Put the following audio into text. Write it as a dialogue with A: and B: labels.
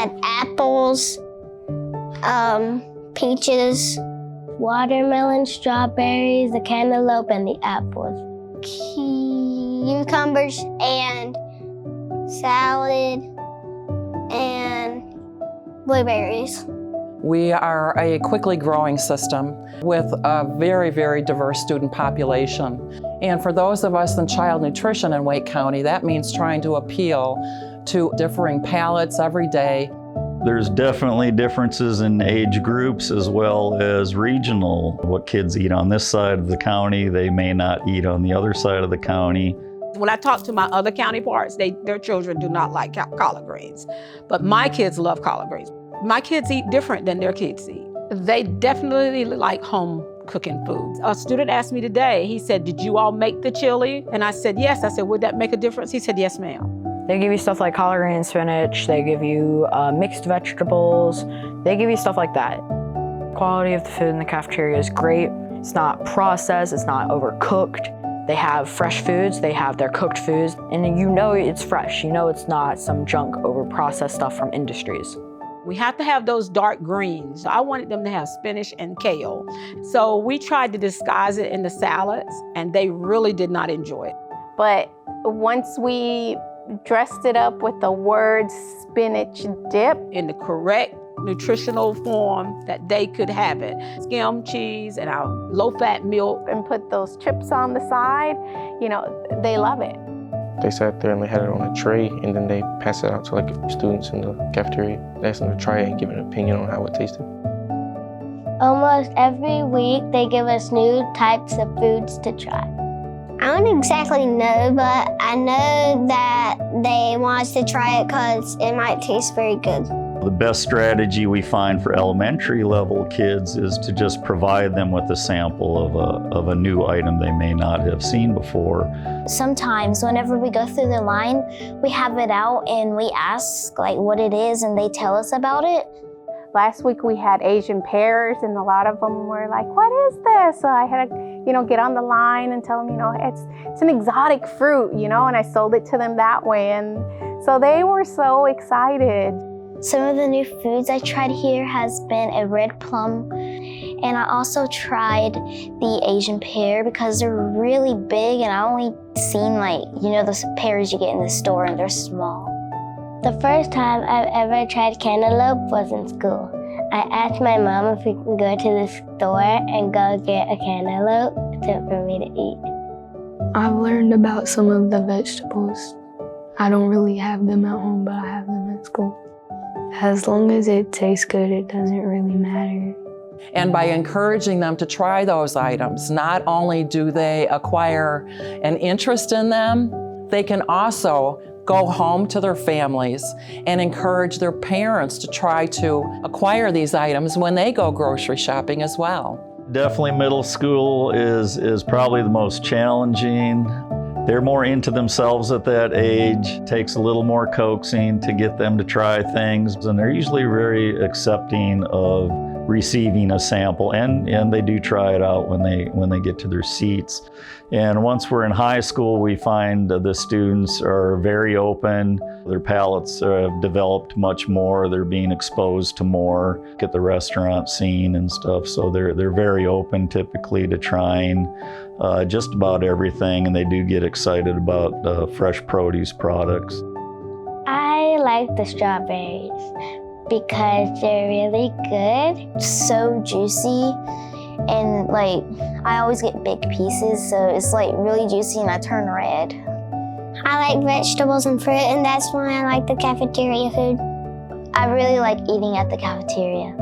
A: had apples, peaches, watermelon, strawberries, the cantaloupe, and the apples. Cucumbers and salad and blueberries.
B: We are a quickly growing system with a very, very diverse student population. And for those of us in child nutrition in Wake County, that means trying to appeal to differing palates every day.
C: There's definitely differences in age groups as well as regional. What kids eat on this side of the county, they may not eat on the other side of the county.
D: When I talk to my other counterparts, their children do not like collard greens. But my kids love collard greens. My kids eat different than their kids eat. They definitely like home cooking foods. A student asked me today, he said, "Did you all make the chili?" And I said, "Yes." I said, "Would that make a difference?" He said, "Yes, ma'am."
E: They give you stuff like collard green and spinach. They give you mixed vegetables. They give you stuff like that. Quality of the food in the cafeteria is great. It's not processed, it's not overcooked. They have fresh foods, they have their cooked foods, and you know it's fresh. You know it's not some junk over-processed stuff from industries.
D: We have to have those dark greens. I wanted them to have spinach and kale. So we tried to disguise it in the salads, and they really did not enjoy it.
F: But once we dressed it up with the word spinach dip
D: in the correct nutritional form that they could have it. Skim cheese and our low-fat milk.
F: And put those chips on the side, they love it.
G: They sat there and they had it on a tray, and then they passed it out to students in the cafeteria. They asked them to try it and give an opinion on how it tasted.
A: Almost every week they give us new types of foods to try. I don't exactly know, but I know that they want us to try it because it might taste very good.
C: The best strategy we find for elementary level kids is to just provide them with a sample of a new item they may not have seen before.
A: Sometimes whenever we go through the line, we have it out and we ask what it is and they tell us about it.
F: Last week we had Asian pears, and a lot of them were like, "What is this?" So I had to, get on the line and tell them, it's an exotic fruit, and I sold it to them that way. And so they were so excited.
A: Some of the new foods I tried here has been a red plum, and I also tried the Asian pear because they're really big, and I only seen those pears you get in the store, and they're small. The first time I've ever tried cantaloupe was in school. I asked my mom if we can go to the store and go get a cantaloupe for me to eat.
H: I've learned about some of the vegetables. I don't really have them at home, but I have them at school. As long as it tastes good, it doesn't really matter.
B: And by encouraging them to try those items, not only do they acquire an interest in them, they can also go home to their families and encourage their parents to try to acquire these items when they go grocery shopping as well.
C: Definitely middle school is probably the most challenging. They're more into themselves at that age. Takes a little more coaxing to get them to try things, and they're usually very accepting of receiving a sample, and they do try it out when they get to their seats. And once we're in high school, we find the students are very open. Their palates have developed much more. They're being exposed to more at the restaurant scene and stuff. So they're very open typically to trying just about everything, and they do get excited about fresh produce products.
A: I like the strawberries because they're really good, so juicy, and I always get big pieces, so it's really juicy and I turn red. I like vegetables and fruit, and that's why I like the cafeteria food. I really like eating at the cafeteria.